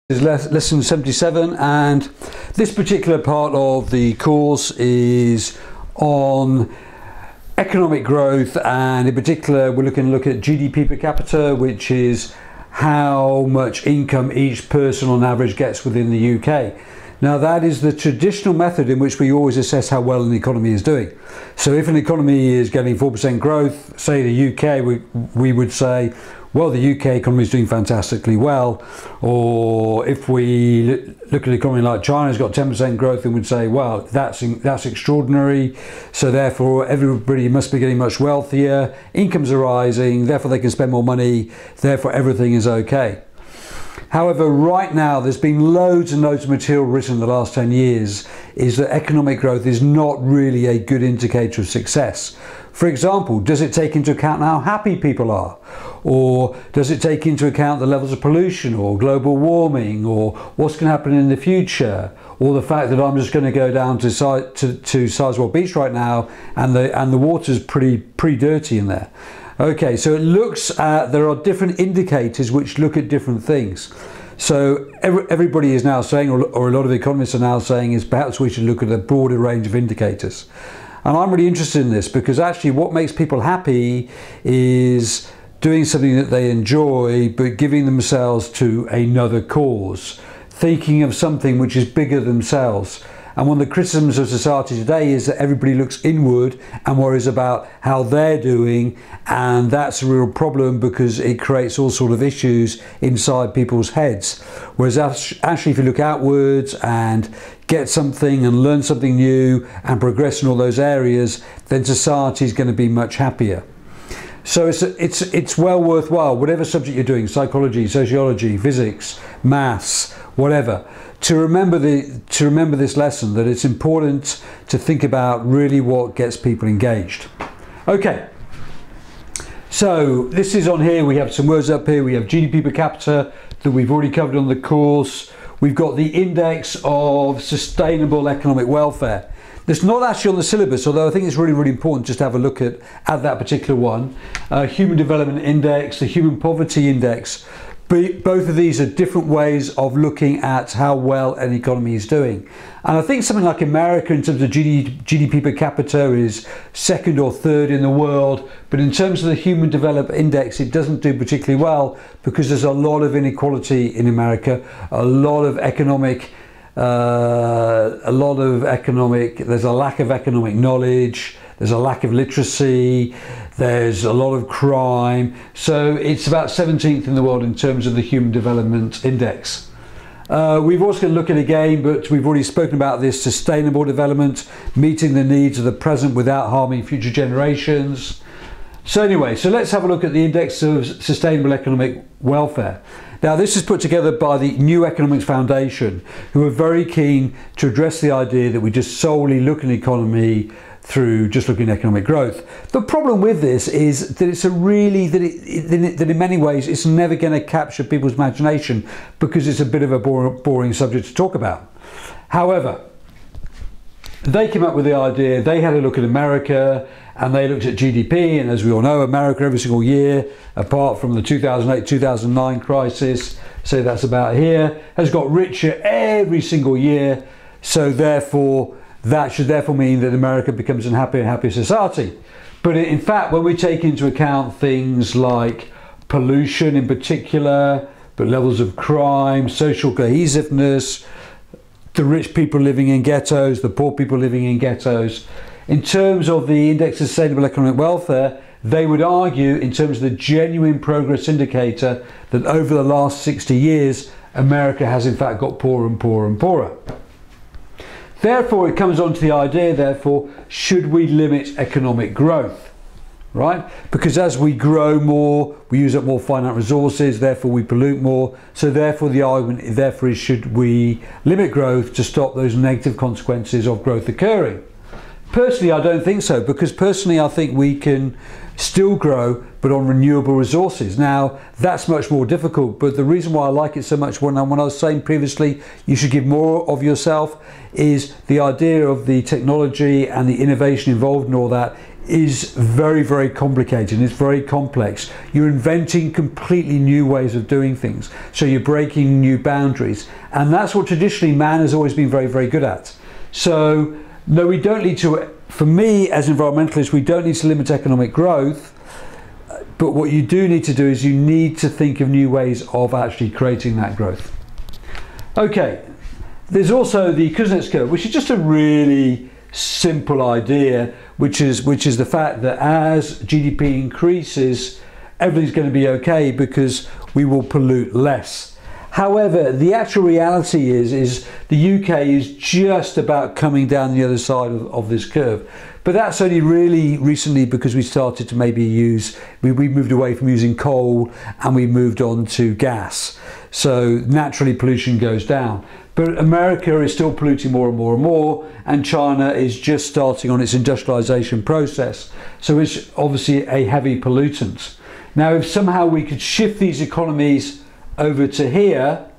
Is lesson 77, and this particular part of the course is on economic growth, and in particular we're looking to look at GDP per capita, which is how much income each person on average gets within the UK. Now that is the traditional method in which we always assess how well an economy is doing. So if an economy is getting 4% growth, say the UK, we would say, well, the UK economy is doing fantastically well. Or if we look at an economy like China's got 10% growth, and we'd say, well, that's extraordinary. So therefore, everybody must be getting much wealthier. Incomes are rising, therefore they can spend more money. Therefore, everything is okay. However, right now, there's been loads and loads of material written in the last 10 years is that economic growth is not really a good indicator of success. For example, does it take into account how happy people are? Or does it take into account the levels of pollution or global warming or what's going to happen in the future? Or the fact that I'm just going to go down to Sizewell Beach right now and the water's pretty dirty in there. Okay, so it looks at, there are different indicators which look at different things. So everybody is now saying, or a lot of economists are now saying, is perhaps we should look at a broader range of indicators. And I'm really interested in this because actually what makes people happy is doing something that they enjoy, but giving themselves to another cause, thinking of something which is bigger than themselves. And one of the criticisms of society today is that everybody looks inward and worries about how they're doing, and that's a real problem because it creates all sorts of issues inside people's heads. Whereas actually if you look outwards and get something and learn something new and progress in all those areas, then society is going to be much happier. So it's well worthwhile, whatever subject you're doing, psychology, sociology, physics, maths, whatever, to remember this lesson, that it's important to think about really what gets people engaged. Okay, so this is on here, we have some words up here, we have GDP per capita that we've already covered on the course. We've got the index of sustainable economic welfare. It's not actually on the syllabus, although I think it's really important just to have a look at that particular one. Human Development Index, the Human Poverty Index. Both of these are different ways of looking at how well an economy is doing. And I think something like America in terms of GDP per capita is second or third in the world, but in terms of the Human Development Index, it doesn't do particularly well because there's a lot of inequality in America, there's a lack of economic knowledge, there's a lack of literacy, there's a lot of crime. So it's about 17th in the world in terms of the Human Development Index. We've also going to look at again, but we've already spoken about this, sustainable development, meeting the needs of the present without harming future generations. So anyway, so let's have a look at the Index of Sustainable Economic Welfare. Now this is put together by the New Economics Foundation, who are very keen to address the idea that we just solely look at an economy through just looking at economic growth. The problem with this is that it's that in many ways it's never going to capture people's imagination because it's a bit of a boring subject to talk about. However, they came up with the idea, they had a look at America and they looked at GDP, and as we all know, America every single year, apart from the 2008-2009 crisis, so that's about here, has got richer every single year. So therefore, that should therefore mean that America becomes a happier and happier society. But in fact, when we take into account things like pollution in particular, but levels of crime, social cohesiveness, the rich people living in ghettos, the poor people living in ghettos, in terms of the Index of Sustainable Economic Welfare, they would argue in terms of the genuine progress indicator that over the last 60 years, America has in fact got poorer and poorer and poorer. Therefore, it comes on to the idea, therefore, should we limit economic growth, right? Because as we grow more, we use up more finite resources, therefore we pollute more. So therefore the argument, therefore, is should we limit growth to stop those negative consequences of growth occurring? Personally, I don't think so, because personally I think we can still grow, but on renewable resources. Now, that's much more difficult, but the reason why I like it so much, when I was saying previously, you should give more of yourself, is the idea of the technology and the innovation involved in all that is very, very complicated. It's very complex. You're inventing completely new ways of doing things. So you're breaking new boundaries. And that's what traditionally man has always been very, very good at. So no, we don't need to, for me as environmentalists, we don't need to limit economic growth. But what you do need to do is you need to think of new ways of actually creating that growth. Okay, there's also the Kuznets curve, which is just a really simple idea, which is the fact that as GDP increases, everything's going to be okay because we will pollute less. However, the actual reality is the UK is just about coming down the other side of this curve. But that's only really recently because we started to maybe we moved away from using coal and we moved on to gas. So naturally pollution goes down. But America is still polluting more and more and more, and China is just starting on its industrialization process. So it's obviously a heavy pollutant. Now, if somehow we could shift these economies over to here,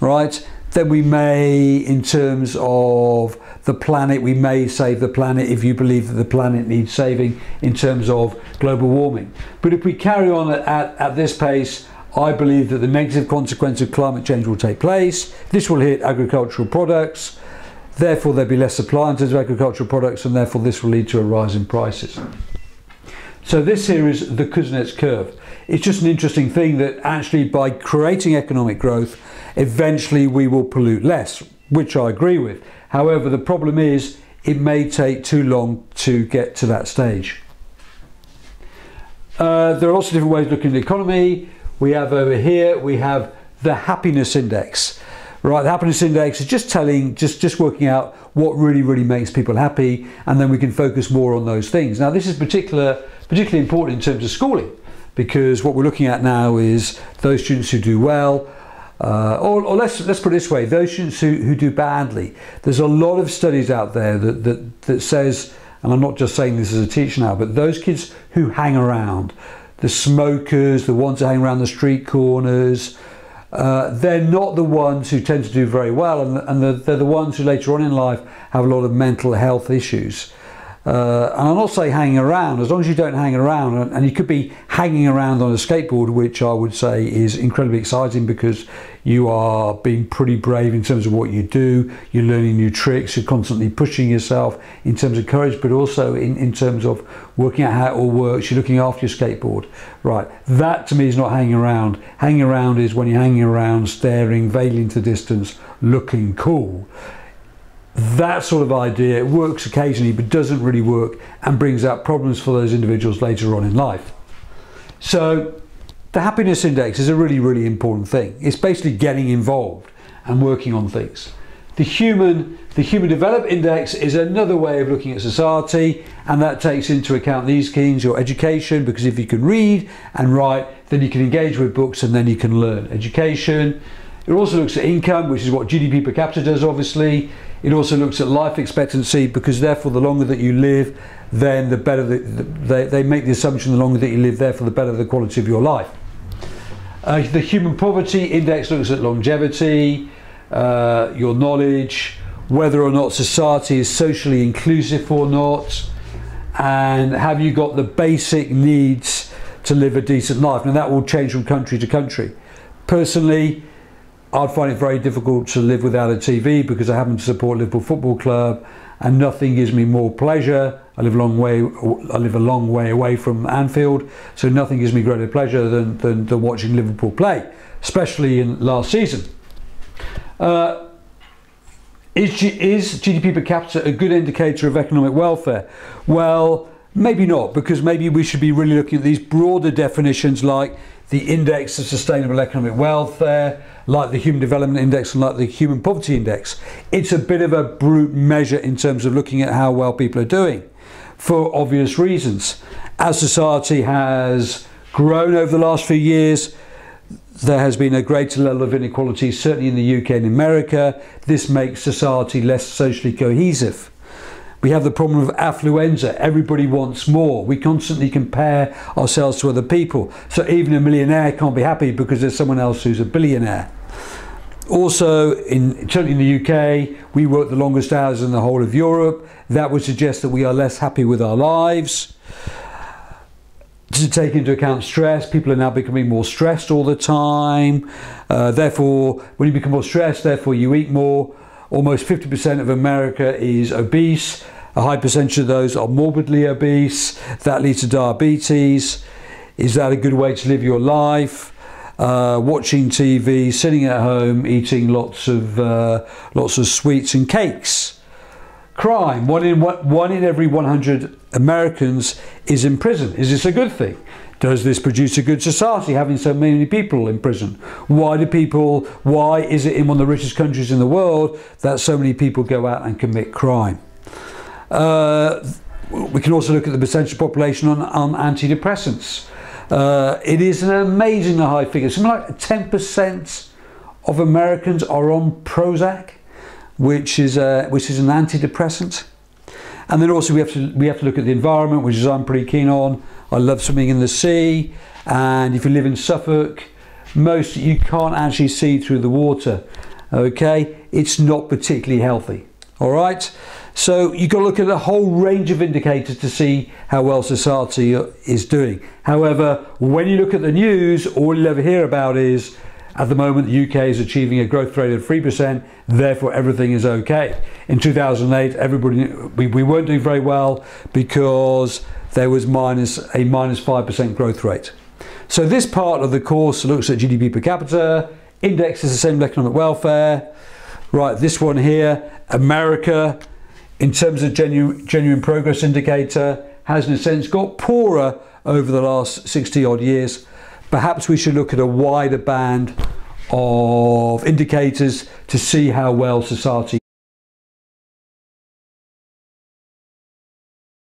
right, then we may, in terms of the planet, we may save the planet if you believe that the planet needs saving in terms of global warming. But if we carry on at this pace, I believe that the negative consequence of climate change will take place. This will hit agricultural products. Therefore, there'll be less supply in terms of agricultural products, and therefore this will lead to a rise in prices. So this here is the Kuznets curve. It's just an interesting thing that actually by creating economic growth, eventually we will pollute less, which I agree with. However, the problem is it may take too long to get to that stage. There are also different ways of looking at the economy. We have over here, we have the happiness index. Right, the happiness index is just working out what really makes people happy, and then we can focus more on those things. Now, this is particularly important in terms of schooling, because what we're looking at now is those students who do well, or let's put it this way, those students who do badly. There's a lot of studies out there that says, and I'm not just saying this as a teacher now, but those kids who hang around, the smokers, the ones who hang around the street corners, they're not the ones who tend to do very well, and they're the ones who later on in life have a lot of mental health issues. And I'm not saying hanging around, as long as you don't hang around, and you could be hanging around on a skateboard, which I would say is incredibly exciting because you are being pretty brave in terms of what you do, you're learning new tricks, you're constantly pushing yourself in terms of courage, but also in terms of working out how it all works, you're looking after your skateboard. Right, that to me is not hanging around. Hanging around is when you're hanging around, staring, veiling into the distance, looking cool. That sort of idea works occasionally but doesn't really work and brings out problems for those individuals later on in life. So the happiness index is a really important thing. It's basically getting involved and working on things. The human development index is another way of looking at society, and that takes into account these things, your education, because if you can read and write, then you can engage with books and then you can learn. Education. It also looks at income, which is what GDP per capita does, obviously. It also looks at life expectancy, because therefore the longer that you live, then the better they make the assumption the longer that you live, therefore the better the quality of your life. The human poverty index looks at longevity, your knowledge, whether or not society is socially inclusive or not, and have you got the basic needs to live a decent life. Now that will change from country to country. Personally, I'd find it very difficult to live without a TV because I happen to support Liverpool Football Club, and nothing gives me more pleasure. I live a long way away from Anfield, so nothing gives me greater pleasure than watching Liverpool play, especially in last season. Is GDP per capita a good indicator of economic welfare? Well, maybe not, because maybe we should be really looking at these broader definitions like the index of sustainable economic welfare, like the human development index and like the human poverty index. It's a bit of a brute measure in terms of looking at how well people are doing, for obvious reasons. As society has grown over the last few years, there has been a greater level of inequality, certainly in the UK and America. This makes society less socially cohesive. We have the problem of affluenza. Everybody wants more. We constantly compare ourselves to other people. So even a millionaire can't be happy because there's someone else who's a billionaire. Also, certainly in the UK, we work the longest hours in the whole of Europe. That would suggest that we are less happy with our lives. To take into account stress, people are now becoming more stressed all the time. Therefore, when you become more stressed, therefore you eat more. Almost 50% of America is obese. A high percentage of those are morbidly obese. That leads to diabetes. Is that a good way to live your life? Watching TV, sitting at home, eating lots of sweets and cakes. Crime. One in every 100 Americans is in prison. Is this a good thing? Does this produce a good society, having so many people in prison? Why is it in one of the richest countries in the world that so many people go out and commit crime? We can also look at the percentage of population on antidepressants. It is an amazingly high figure. Something like 10% of Americans are on Prozac, which is an antidepressant. And then also we have to look at the environment, which is I'm pretty keen on. I love swimming in the sea, and if you live in Suffolk, you can't actually see through the water. Okay, it's not particularly healthy. All right, so you've got to look at a whole range of indicators to see how well society is doing. However, when you look at the news, all you'll ever hear about is, at the moment, the UK is achieving a growth rate of 3%, therefore everything is okay. In 2008, we weren't doing very well because there was a minus 5% growth rate. So this part of the course looks at GDP per capita, indexes sustainable economic welfare. Right, this one here, America, in terms of genuine progress indicator, has in a sense got poorer over the last 60 odd years. Perhaps we should look at a wider band of indicators to see how well society